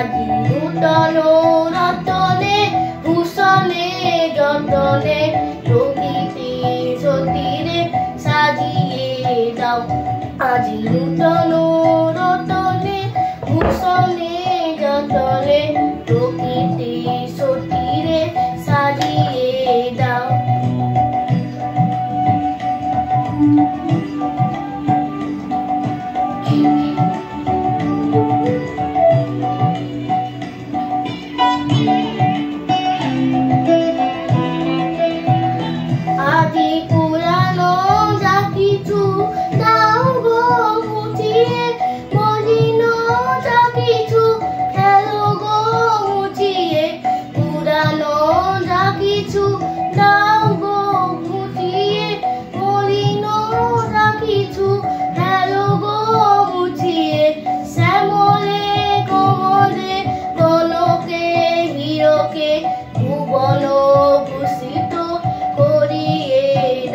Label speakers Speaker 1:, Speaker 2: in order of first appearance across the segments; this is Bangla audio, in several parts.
Speaker 1: আজি নূতন রতনে ভূষণে যতনে প্রকৃতি সতীরে সাজিয়ে দাও। আজি নূতন রতনে ভূষণে যতনে প্রকৃতি সতীরে সাজিয়ে দাও। আজি পুরানো যা কিছু দাও গো মুছিয়ে, মলিন যা কিছু ফেলো গো মুছিয়ে। পুরানো যা কিছু দাও গো মুছিয়ে, মলিন যা কিছু ফেলো গো মুছিয়ে। শ্যামলে কোমলে কনকে হীরকে ভুবন ভূষিত করিয়ে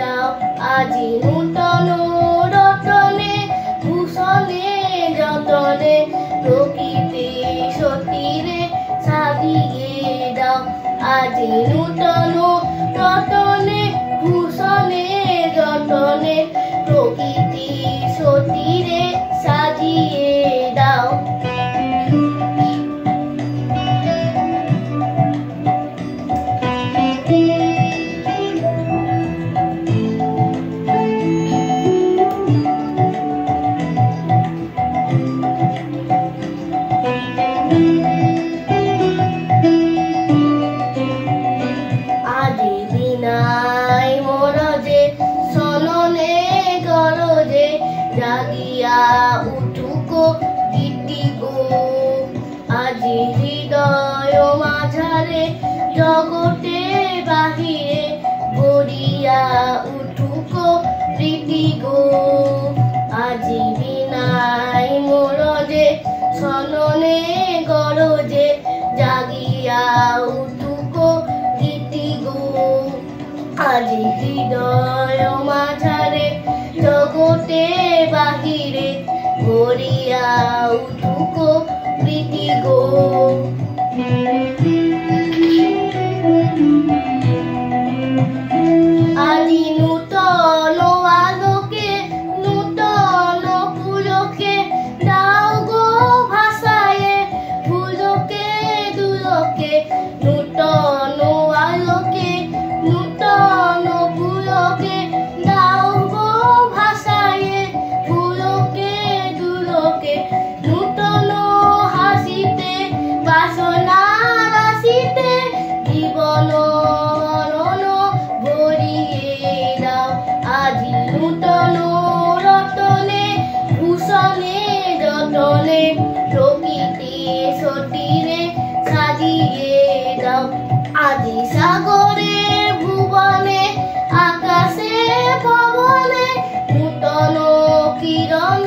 Speaker 1: দাও। আজি নূতন রতনে ভূষণে যতনে প্রকৃতি সতীরে সাজিয়ে দাও। আজি নূতন রতনে ভূষণে যতনে প্রকৃতি সতীরে সাজিয়ে দাও। আজি বিনাই মরজে সননে গরজে জাগিয়া উঠুকো গীতি গো। আজি হৃদয় মাঝারে জগতে বাহিরে গড়িয়া উঠুকো প্রীতি গো। আজি বিনাই মরজে সননে গরজে জাগিয়া উঠুকো গীতি গো। আজি হৃদয় মাঝারে জগতে বাহিরে গড়িয়া উঠুকো প্রীতি গো। আজি নূতন আলোকে নূতন পুলকে দাও গো ভাষায়ে ফুলকে দুলকে। নূতন আলোকে নূতন পুলকে দাও গো ভাষায়ে ফুলকে দুলকে। নূতন হাসিতে বাসনা রাশিতে জীবন মরণ ভরিয়ে দাও। আজি নূতন রতনে ভূষণে যতনে প্রকৃতি সতীরে সাজিয়ে দাও। আজি সাগরে ভুবনে আকাশে পবনে নূতন কিরণ